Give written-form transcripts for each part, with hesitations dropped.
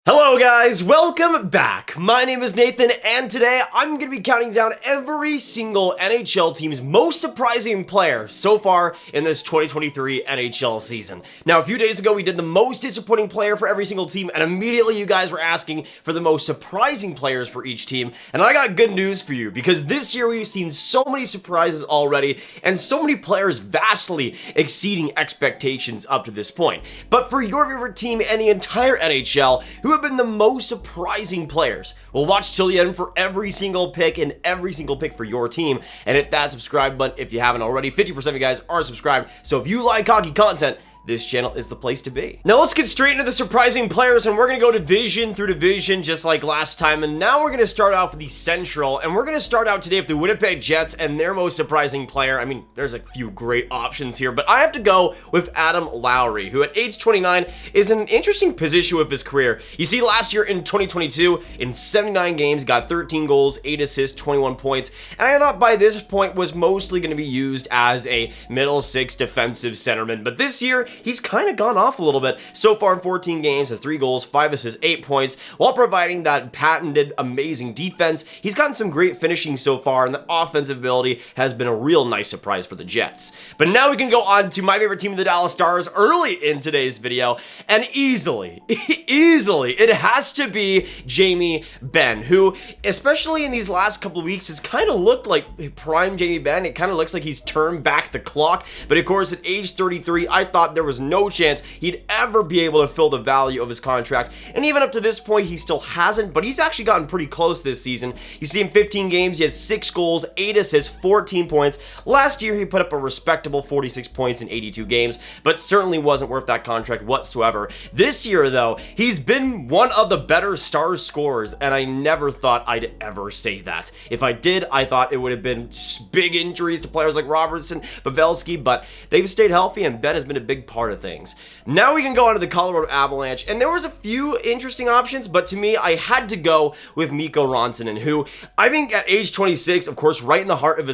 Hello guys, welcome back. My name is Nathan and today I'm going to be counting down every single NHL team's most surprising player so far in this 2023 NHL season. Now a few days ago we did the most disappointing player for every single team and immediately you guys were asking for the most surprising players for each team, and I got good news for you because this year we've seen so many surprises already and so many players vastly exceeding expectations up to this point. But for your favorite team and the entire NHL, who have been the most surprising players? We'll watch till the end for every single pick and every single pick for your team, and hit that subscribe button if you haven't already. 50% of you guys are subscribed, so if you like hockey content, this channel is the place to be. Now let's get straight into the surprising players, and we're going to go division through division just like last time. And now we're going to start off with the Central, and we're going to start out today with the Winnipeg Jets and their most surprising player. I mean, there's a few great options here, but I have to go with Adam Lowry, who at age 29 is in an interesting position with his career. You see, last year in 2022, in 79 games, got 13 goals, 8 assists, 21 points, and I thought by this point was mostly going to be used as a middle six defensive centerman. But this year, he's kind of gone off a little bit. So far in 14 games, has 3 goals, 5 assists, 8 points, while providing that patented amazing defense. He's gotten some great finishing so far, and the offensive ability has been a real nice surprise for the Jets. But now we can go on to my favorite team, the Dallas Stars, early in today's video, and easily, it has to be Jamie Benn, who, especially in these last couple of weeks, has kind of looked like prime Jamie Benn. It kind of looks like he's turned back the clock, but of course, at age 33, I thought there was no chance he'd ever be able to fill the value of his contract, and even up to this point he still hasn't, but he's actually gotten pretty close this season. You see, in 15 games he has 6 goals, 8 assists, 14 points. Last year he put up a respectable 46 points in 82 games, but certainly wasn't worth that contract whatsoever. This year though, he's been one of the better Stars scorers, and I never thought I'd ever say that. If I did, I thought it would have been big injuries to players like Robertson, Pavelski, but they've stayed healthy and Ben has been a big part of things. Now we can go on to the Colorado Avalanche, and there was a few interesting options, but to me, I had to go with Mikko Rantanen, who I think at age 26, of course, right in the heart of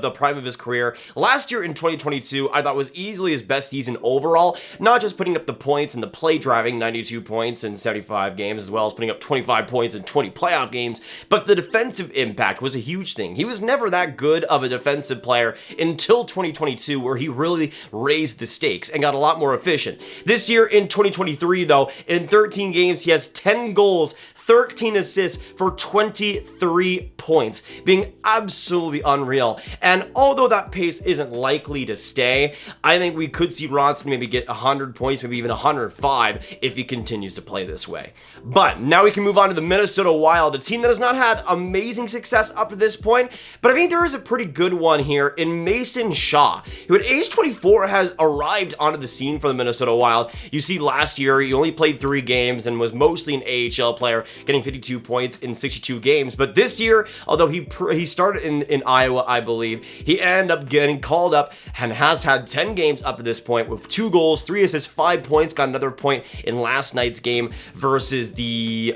the prime of his career. Last year in 2022, I thought was easily his best season overall, not just putting up the points and the play driving, 92 points in 75 games, as well as putting up 25 points in 20 playoff games, but the defensive impact was a huge thing. He was never that good of a defensive player until 2022, where he really raised the stakes and got a lot more efficient. This year in 2023 though, in 13 games he has 10 goals, 13 assists for 23 points, being absolutely unreal. And although that pace isn't likely to stay, I think we could see Ronson maybe get 100 points, maybe even 105 if he continues to play this way. But now we can move on to the Minnesota Wild, a team that has not had amazing success up to this point, but I think there is a pretty good one here in Mason Shaw, who at age 24 has arrived onto the scene for the Minnesota Wild. You see, last year he only played 3 games and was mostly an AHL player, getting 52 points in 62 games. But this year, although he started in Iowa, I believe, he ended up getting called up and has had 10 games up to this point with 2 goals, 3 assists, 5 points. Got another point in last night's game versus the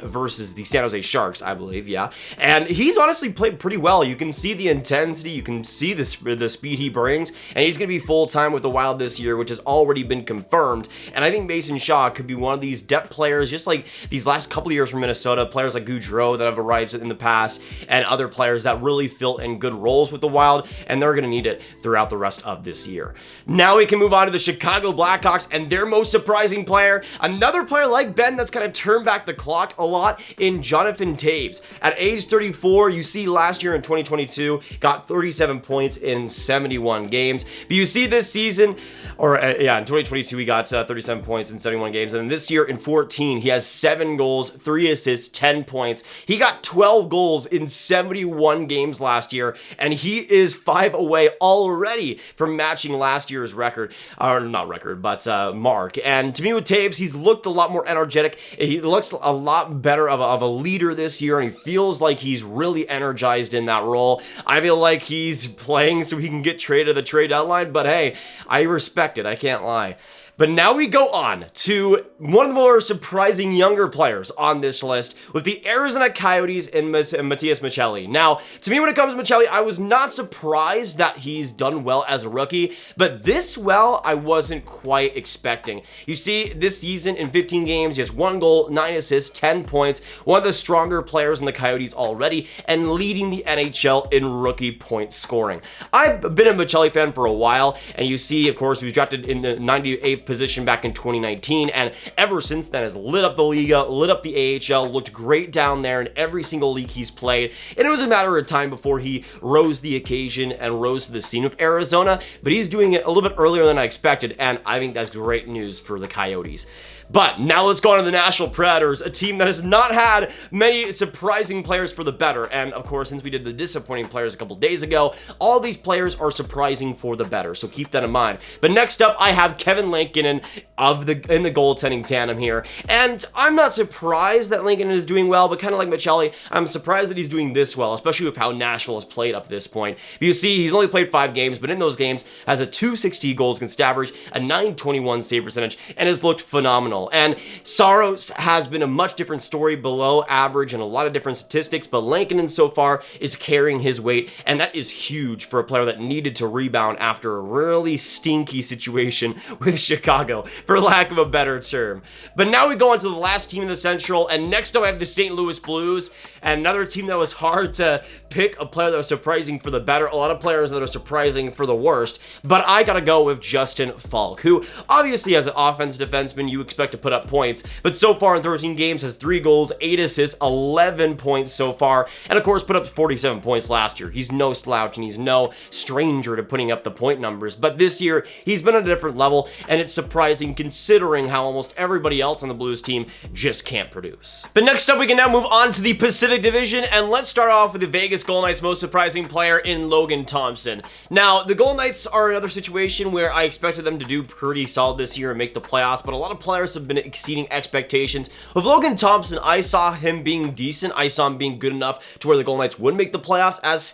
San Jose Sharks, I believe. Yeah, and he's honestly played pretty well. You can see the intensity, you can see the speed he brings, and he's going to be full time with the Wild this year, which has already been confirmed. And I think Mason Shaw could be one of these depth players, just like these last couple of years from Minnesota, players like Gaudreau that have arrived in the past, and other players that really fill in good roles with the Wild, and they're going to need it throughout the rest of this year. Now we can move on to the Chicago Blackhawks and their most surprising player, another player like Ben that's kind of turned back the clock a lot, in Jonathan Toews. At age 34, you see last year in 2022, got 37 points in 71 games. But you see this season, in 2022, he got 37 points in 71 games. And this year in 14, he has 7 goals, 3 assists, 10 points. He got 12 goals in 71 games last year, and he is 5 away already from matching last year's record, or not record, but mark. And to me, with Toews, he's looked a lot more energetic. He looks a lot better of a leader this year, and he feels like he's really energized in that role. I feel like he's playing so he can get traded at the trade deadline, but hey, I respect it. I can't lie. But now we go on to one of the more surprising younger players on this list with the Arizona Coyotes and Matias Maccelli. Now, to me, when it comes to Maccelli, I was not surprised that he's done well as a rookie, but this well, I wasn't quite expecting. You see, this season in 15 games, he has 1 goal, 9 assists, 10 points, one of the stronger players in the Coyotes already, and leading the NHL in rookie point scoring. I've been a Maccelli fan for a while, and you see, of course, he was drafted in the 98th position back in 2019, and ever since then has lit up the Liga, lit up the AHL, looked great down there in every single league he's played, and it was a matter of time before he rose the occasion and rose to the scene with Arizona, but he's doing it a little bit earlier than I expected, and I think that's great news for the Coyotes. But now let's go on to the Nashville Predators, a team that has not had many surprising players for the better. And of course, since we did the disappointing players a couple days ago, all these players are surprising for the better. So keep that in mind. But next up, I have Kevin Lankinen in the goaltending tandem here. And I'm not surprised that Lankinen is doing well, but kind of like Maccelli, I'm surprised that he's doing this well, especially with how Nashville has played up to this point. You see, he's only played 5 games, but in those games has a .260 goals against average, a .921 save percentage, and has looked phenomenal. And Saros has been a much different story, below average and a lot of different statistics, but Lankinen so far is carrying his weight, and that is huge for a player that needed to rebound after a really stinky situation with Chicago, for lack of a better term. But now we go on to the last team in the Central, and next up I have the St. Louis Blues, and another team that was hard to pick a player that was surprising for the better, a lot of players that are surprising for the worst, but I gotta go with Justin Falk, who obviously as an offensive defenseman you expect to put up points, but so far in 13 games has 3 goals, 8 assists, 11 points so far, and of course put up 47 points last year. He's no slouch and he's no stranger to putting up the point numbers, but this year he's been at a different level, and it's surprising considering how almost everybody else on the Blues team just can't produce. But next up we can now move on to the Pacific Division, and let's start off with the Vegas Golden Knights' most surprising player in Logan Thompson. Now, the Golden Knights are another situation where I expected them to do pretty solid this year and make the playoffs, but a lot of players have been exceeding expectations. With Logan Thompson, I saw him being decent. I saw him being good enough to where the Golden Knights would make the playoffs as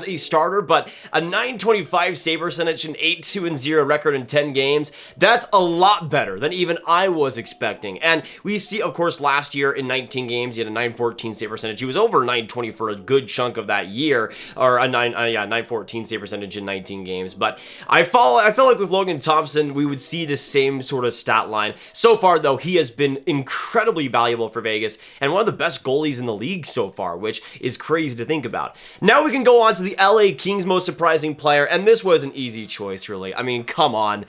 a starter, but a .925 save percentage, an 8-2-0 record in 10 games, that's a lot better than even I was expecting. And we see, of course, last year in 19 games, he had a .914 save percentage. He was over .920 for a good chunk of that year, or a .914 save percentage in 19 games. But I feel like with Logan Thompson, we would see the same sort of stat line. So far, though, he has been incredibly valuable for Vegas and one of the best goalies in the league so far, which is crazy to think about. Now we can go on to the LA Kings' most surprising player, and this was an easy choice, really. I mean, come on.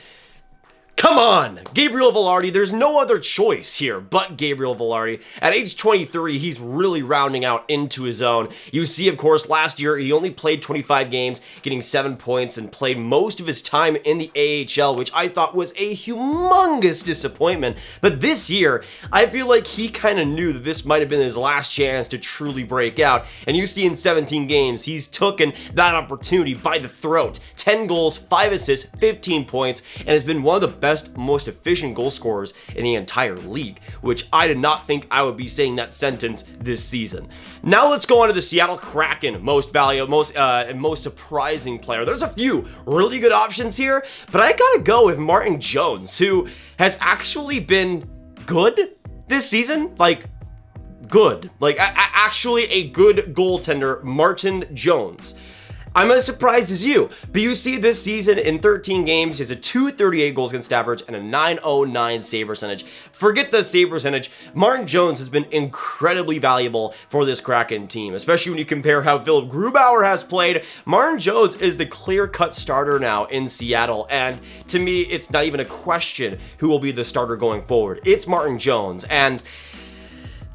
Come on, Gabriel Vilardi. There's no other choice here but Gabriel Vilardi. At age 23, he's really rounding out into his own. You see, of course, last year, he only played 25 games, getting 7 points, and played most of his time in the AHL, which I thought was a humongous disappointment. But this year, I feel like he kind of knew that this might have been his last chance to truly break out. And you see in 17 games, he's taken that opportunity by the throat. 10 goals, 5 assists, 15 points, and has been one of the best, most efficient goal scorers in the entire league, which I did not think I would be saying that sentence this season. Now let's go on to the Seattle Kraken most surprising player. There's a few really good options here, but I gotta go with Martin Jones, who has actually been good this season. Good. Actually a good goaltender, Martin Jones. I'm as surprised as you, but you see this season in 13 games, he has a .238 goals against average and a .909 save percentage. Forget the save percentage, Martin Jones has been incredibly valuable for this Kraken team, especially when you compare how Philip Grubauer has played. Martin Jones is the clear-cut starter now in Seattle, and to me, it's not even a question who will be the starter going forward. It's Martin Jones, and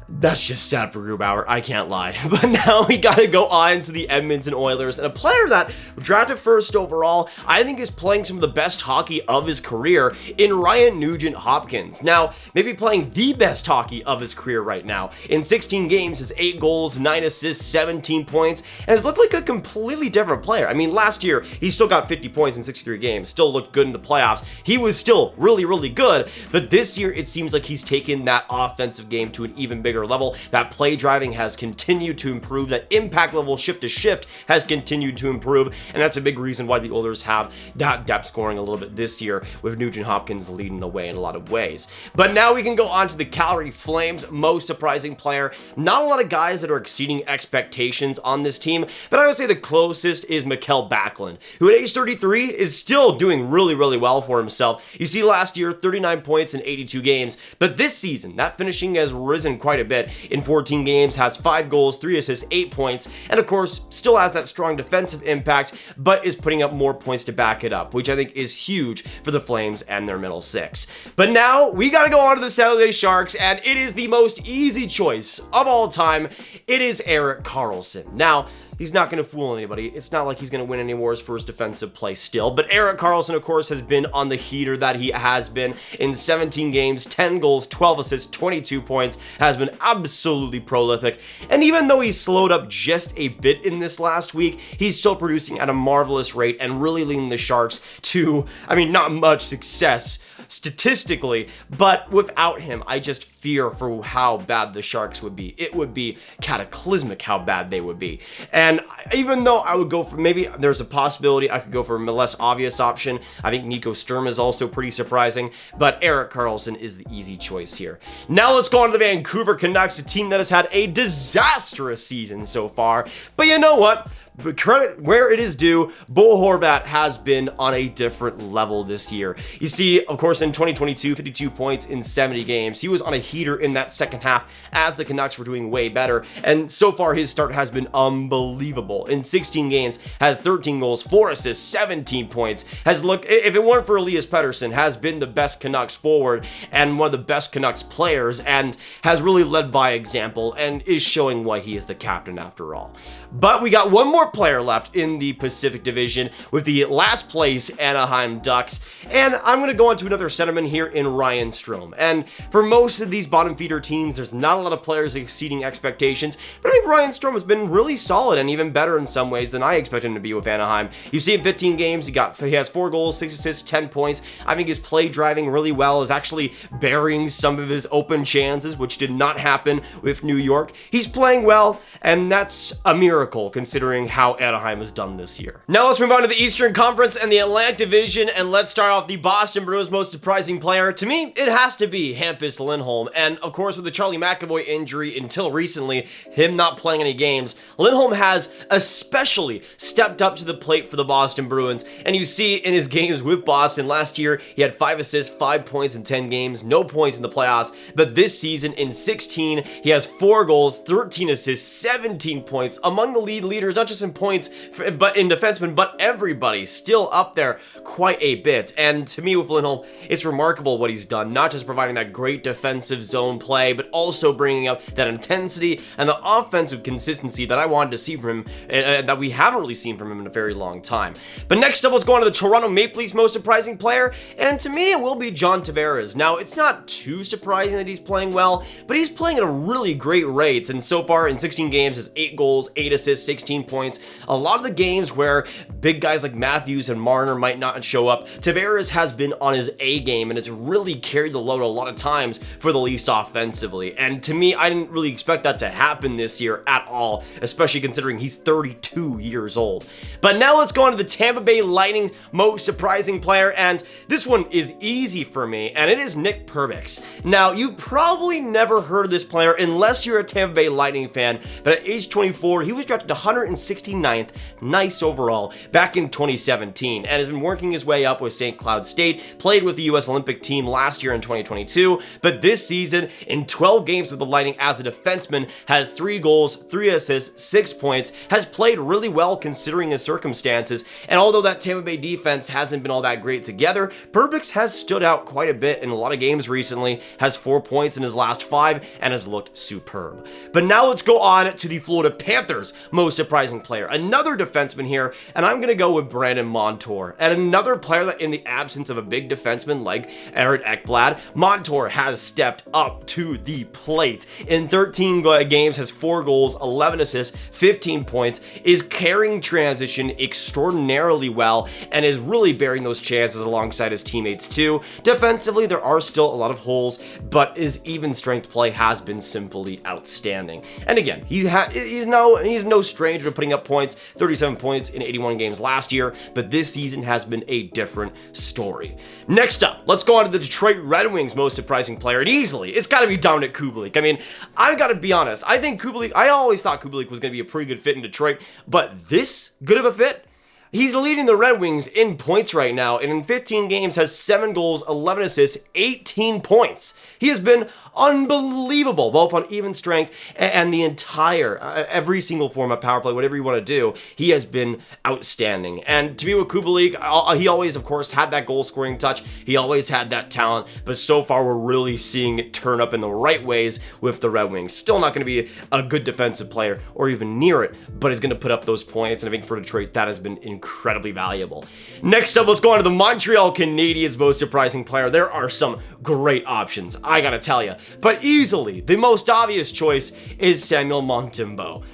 that's just sad for Grubauer, I can't lie. But now we gotta go on to the Edmonton Oilers, and a player that drafted first overall, I think is playing some of the best hockey of his career in Ryan Nugent-Hopkins. Now, maybe playing the best hockey of his career right now. In 16 games, has 8 goals, 9 assists, 17 points, and has looked like a completely different player. I mean, last year, he still got 50 points in 63 games, still looked good in the playoffs. He was still really, really good, but this year, it seems like he's taken that offensive game to an even bigger better level. That play driving has continued to improve. That impact level shift to shift has continued to improve. And that's a big reason why the Oilers have that depth scoring a little bit this year, with Nugent Hopkins leading the way in a lot of ways. But now we can go on to the Calgary Flames' most surprising player. Not a lot of guys that are exceeding expectations on this team, but I would say the closest is Mikael Backlund, who at age 33 is still doing really, really well for himself. You see, last year, 39 points in 82 games, but this season, that finishing has risen quite a bit. In 14 games, has 5 goals, 3 assists, 8 points, and of course, still has that strong defensive impact, but is putting up more points to back it up, which I think is huge for the Flames and their middle six. But now, we gotta go on to the San Jose Sharks, and it is the most easy choice of all time. It is Erik Karlsson. Now, he's not going to fool anybody. It's not like he's going to win any awards for his defensive play still. But Erik Karlsson, of course, has been on the heater that he has been in 17 games, 10 goals, 12 assists, 22 points, has been absolutely prolific. And even though he slowed up just a bit in this last week, he's still producing at a marvelous rate and really leading the Sharks to, not much success statistically, but without him, I just fear for how bad the Sharks would be. It would be cataclysmic how bad they would be. And even though I would go for, maybe there's a possibility I could go for a less obvious option. I think Nico Sturm is also pretty surprising, but Erik Karlsson is the easy choice here. Now let's go on to the Vancouver Canucks, a team that has had a disastrous season so far. But you know what? But credit where it is due, Bo Horvat has been on a different level this year. You see, of course, in 2022, 52 points in 70 games. He was on a heater in that second half as the Canucks were doing way better. And so far, his start has been unbelievable. In 16 games, has 13 goals, 4 assists, 17 points. Has looked, if it weren't for Elias Pettersson, has been the best Canucks forward and one of the best Canucks players, and has really led by example and is showing why he is the captain after all. But we got one more player left in the Pacific Division with the last place Anaheim Ducks, and I'm going to go on to another centerman here in Ryan Strome. And for most of these bottom feeder teams, there's not a lot of players exceeding expectations, but I think Ryan Strome has been really solid and even better in some ways than I expected him to be with Anaheim. You see in 15 games, he has 4 goals, 6 assists, 10 points. I think his play driving really well, is actually burying some of his open chances, which did not happen with New York. He's playing well, and that's a miracle considering how Anaheim has done this year. Now let's move on to the Eastern Conference and the Atlantic Division, and let's start off the Boston Bruins' most surprising player. To me, it has to be Hampus Lindholm, and of course with the Charlie McAvoy injury until recently, him not playing any games, Lindholm has especially stepped up to the plate for the Boston Bruins, and you see in his games with Boston last year, he had 5 assists, 5 points in 10 games, no points in the playoffs, but this season in 16, he has 4 goals, 13 assists, 17 points, among the league leaders, not just in points, but in defensemen, but everybody still up there quite a bit. And to me with Lindholm, it's remarkable what he's done, not just providing that great defensive zone play, but also bringing up that intensity and the offensive consistency that I wanted to see from him, that we haven't really seen from him in a very long time. But next up, let's go on to the Toronto Maple Leafs' most surprising player, and to me, it will be John Tavares. Now, it's not too surprising that he's playing well, but he's playing at a really great rate, and so far in 16 games, has 8 goals, 8 assists, 16 points. A lot of the games where big guys like Matthews and Marner might not show up, Tavares has been on his A game, and it's really carried the load a lot of times for the Leafs offensively. And to me, I didn't really expect that to happen this year at all, especially considering he's 32 years old. But now let's go on to the Tampa Bay Lightning most surprising player, and this one is easy for me, and it is Nick Perbix. Now, you probably never heard of this player unless you're a Tampa Bay Lightning fan, but at age 24, he was drafted 169th, nice overall, back in 2017, and has been working his way up with St. Cloud State, played with the US Olympic team last year in 2022, but this season, in 12 games with the Lightning as a defenseman, has 3 goals, 3 assists, 6 points, has played really well considering his circumstances, and although that Tampa Bay defense hasn't been all that great together, Perbix has stood out quite a bit in a lot of games recently, has 4 points in his last 5, and has looked superb. But now let's go on to the Florida Panthers' most surprising player, another defenseman here, and I'm going to go with Brandon Montour, and another player that in the absence of a big defenseman like Aaron Ekblad, Montour has stepped stepped up to the plate. In 13 games, has 4 goals, 11 assists, 15 points, is carrying transition extraordinarily well, and is really bearing those chances alongside his teammates too. Defensively, there are still a lot of holes, but his even strength play has been simply outstanding. And again, he's no stranger to putting up points, 37 points in 81 games last year, but this season has been a different story. Next up, let's go on to the Detroit Red Wings' most surprising player, and easily, it's got to be Dominik Kubalik. I mean, I've got to be honest, I always thought Kubalik was going to be a pretty good fit in Detroit, but this good of a fit? He's leading the Red Wings in points right now, and in 15 games has 7 goals, 11 assists, 18 points. He has been unbelievable, both on even strength and the entire, every single form of power play, whatever you want to do. He has been outstanding. And to be with Kubalik, he always, of course, had that goal-scoring touch. He always had that talent, but so far we're really seeing it turn up in the right ways with the Red Wings. Still not going to be a good defensive player or even near it, but he's going to put up those points, and I think for Detroit, that has been incredibly valuable. Next up, let's go on to the Montreal Canadiens' most surprising player. There are some great options, I gotta tell you, but easily the most obvious choice is Samuel Montembeault.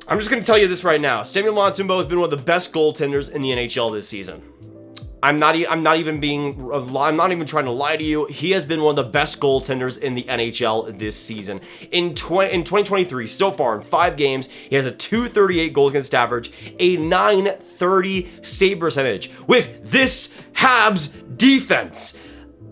I'm just gonna tell you this right now. Samuel Montembeault has been one of the best goaltenders in the NHL this season. I'm not even trying to lie to you. He has been one of the best goaltenders in the NHL this season. In 2023, so far in 5 games, he has a .238 goals against average, a .930 save percentage with this Habs defense.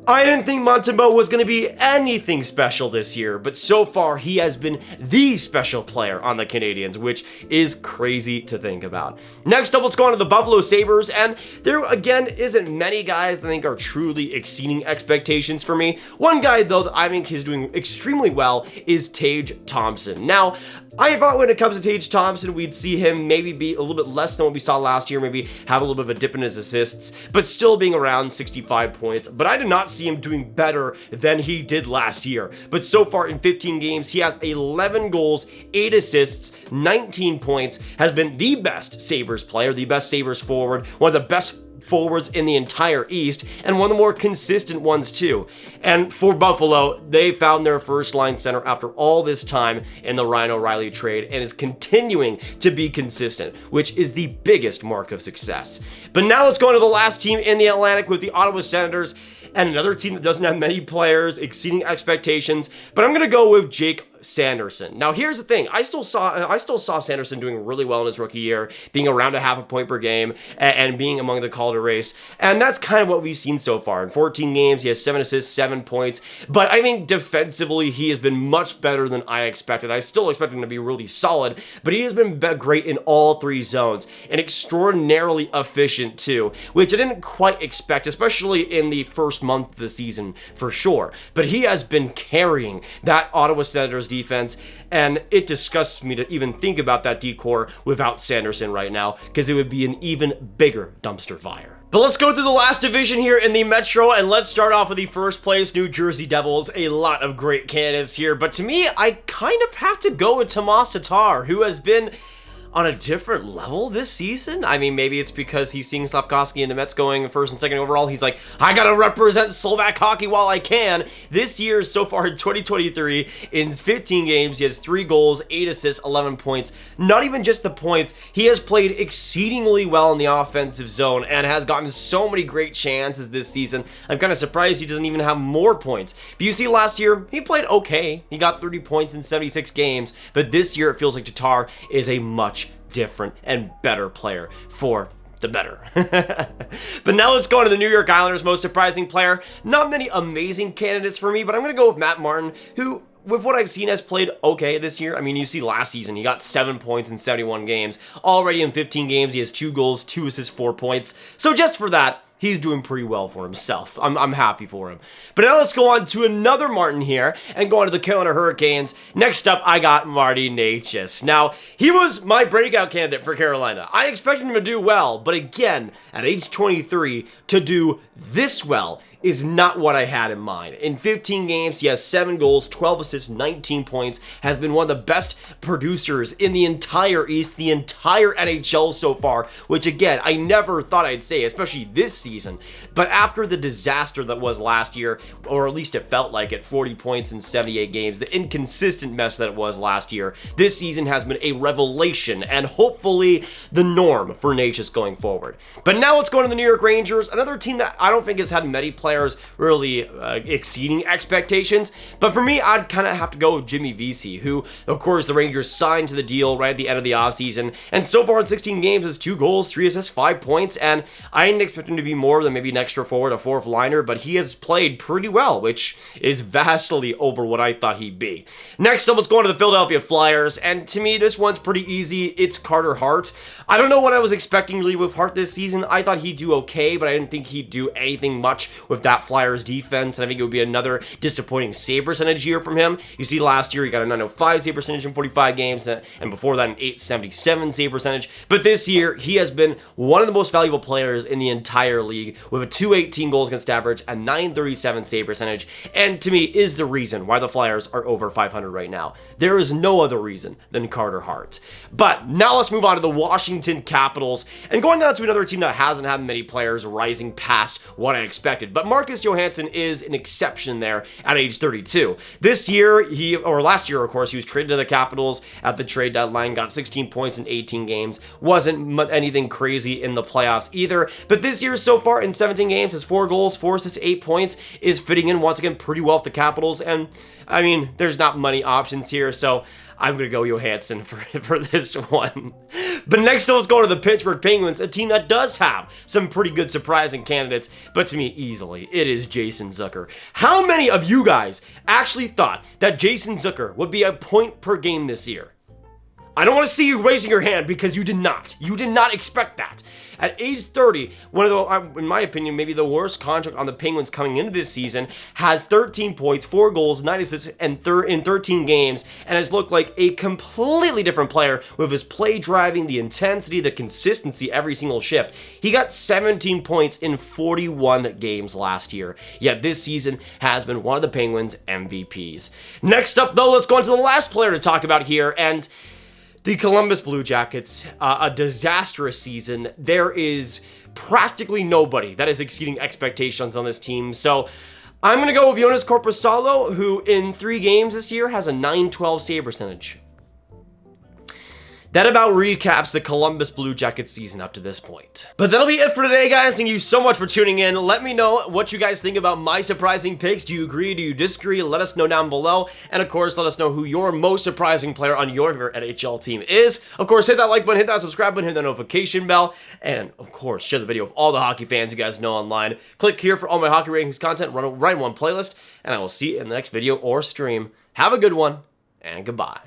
I didn't think Montembeault was going to be anything special this year, but so far he has been the special player on the Canadiens, which is crazy to think about. Next up, let's go on to the Buffalo Sabres, and there again isn't many guys that I think are truly exceeding expectations for me. One guy though that I think is doing extremely well is Tage Thompson. Now, I thought when it comes to Tage Thompson, we'd see him maybe be a little bit less than what we saw last year, maybe have a little bit of a dip in his assists, but still being around 65 points. But I did not see him doing better than he did last year. But so far in 15 games, he has 11 goals, 8 assists, 19 points, has been the best Sabres player, the best Sabres forward, one of the best forwards in the entire East, and one of the more consistent ones too. And for Buffalo, they found their first line center after all this time in the Ryan O'Reilly trade, and is continuing to be consistent, which is the biggest mark of success. But now let's go into the last team in the Atlantic with the Ottawa Senators, and another team that doesn't have many players exceeding expectations, but I'm going to go with Jake Sanderson. Now, here's the thing. I still saw Sanderson doing really well in his rookie year, being around a half a point per game and being among the Calder race. And that's kind of what we've seen so far. In 14 games, he has 7 assists, 7 points. But I think defensively, he has been much better than I expected. I still expect him to be really solid, but he has been great in all 3 zones and extraordinarily efficient too, which I didn't quite expect, especially in the first month of the season for sure. But he has been carrying that Ottawa Senators defense, and it disgusts me to even think about that decor without Sanderson right now, because it would be an even bigger dumpster fire. But let's go through the last division here in the Metro, and let's start off with the first place New Jersey Devils. A lot of great candidates here, but to me, I kind of have to go with Tomas Tatar, who has been on a different level this season. I mean, maybe it's because he's seeing Slafkovsky and the Mets going first and second overall. He's like, I gotta represent Slovak hockey while I can. This year, so far in 2023, in 15 games, he has 3 goals, 8 assists, 11 points. Not even just the points, he has played exceedingly well in the offensive zone and has gotten so many great chances this season. I'm kind of surprised he doesn't even have more points. But you see, last year, he played okay. He got 30 points in 76 games, but this year, it feels like Tatar is a much different and better player for the better. But now let's go on to the New York Islanders' most surprising player. Not many amazing candidates for me, but I'm going to go with Matt Martin, who, with what I've seen, has played okay this year. I mean, you see last season, he got 7 points in 71 games. Already in 15 games, he has 2 goals, 2 assists, 4 points. So just for that, he's doing pretty well for himself. I'm happy for him. But now let's go on to another Martin here and go on to the Carolina Hurricanes. Next up, I got Marty Necas. Now, he was my breakout candidate for Carolina. I expected him to do well, but again, at age 23, to do this well is not what I had in mind. In 15 games, he has 7 goals, 12 assists, 19 points, has been one of the best producers in the entire East, the entire NHL so far, which again, I never thought I'd say, especially this season. But after the disaster that was last year, or at least it felt like it, 40 points in 78 games, the inconsistent mess that it was last year, this season has been a revelation and hopefully the norm for Matias going forward. But now let's go to the New York Rangers, another team that I don't think has had many players really exceeding expectations. But for me, I'd kind of have to go with Jimmy Vesey, who, of course, the Rangers signed to the deal right at the end of the offseason. And so far in 16 games, has 2 goals, 3 assists, 5 points. And I didn't expect him to be more than maybe an extra forward, a fourth liner, but he has played pretty well, which is vastly over what I thought he'd be. Next up, let's go on to the Philadelphia Flyers. And to me, this one's pretty easy. It's Carter Hart. I don't know what I was expecting really with Hart this season. I thought he'd do okay, but I didn't think he'd do anything much with that Flyers defense. And I think it would be another disappointing save percentage year from him. You see, last year he got a 905 save percentage in 45 games, and before that an 877 save percentage. But this year, he has been one of the most valuable players in the entire league with a 218 goals against average, a 937 save percentage, and to me is the reason why the Flyers are over 500 right now. There is no other reason than Carter Hart. But now let's move on to the Washington Capitals, and going on to another team that hasn't had many players rising past what I expected. But Marcus Johansson is an exception there at age 32. This year, last year, of course, he was traded to the Capitals at the trade deadline, got 16 points in 18 games. Wasn't anything crazy in the playoffs either. But this year, so far in 17 games, has 4 goals, 4 assists, 8 points, is fitting in once again pretty well with the Capitals. And I mean, there's not many options here, so I'm going to go Johansson for this one. But next, let's go to the Pittsburgh Penguins, a team that does have some pretty good surprising candidates, but to me, easily, it is Jason Zucker. How many of you guys actually thought that Jason Zucker would be a point per game this year? I don't want to see you raising your hand because you did not. You did not expect that. At age 30, one of the, in my opinion, maybe the worst contract on the Penguins coming into this season, has 13 points, 4 goals, 9 assists, and in 13 games, and has looked like a completely different player with his play driving, the intensity, the consistency every single shift. He got 17 points in 41 games last year, yet this season has been one of the Penguins' MVPs. Next up, though, let's go on to the last player to talk about here, and the Columbus Blue Jackets, a disastrous season. There is practically nobody that is exceeding expectations on this team. So I'm going to go with Jonas Korpisalo, who in 3 games this year has a 912 save percentage. That about recaps the Columbus Blue Jackets season up to this point. But that'll be it for today, guys. Thank you so much for tuning in. Let me know what you guys think about my surprising picks. Do you agree? Do you disagree? Let us know down below. And of course, let us know who your most surprising player on your favorite NHL team is. Of course, hit that like button, hit that subscribe button, hit that notification bell. And of course, share the video with all the hockey fans you guys know online. Click here for all my hockey ratings content, run right in one playlist. And I will see you in the next video or stream. Have a good one, and goodbye.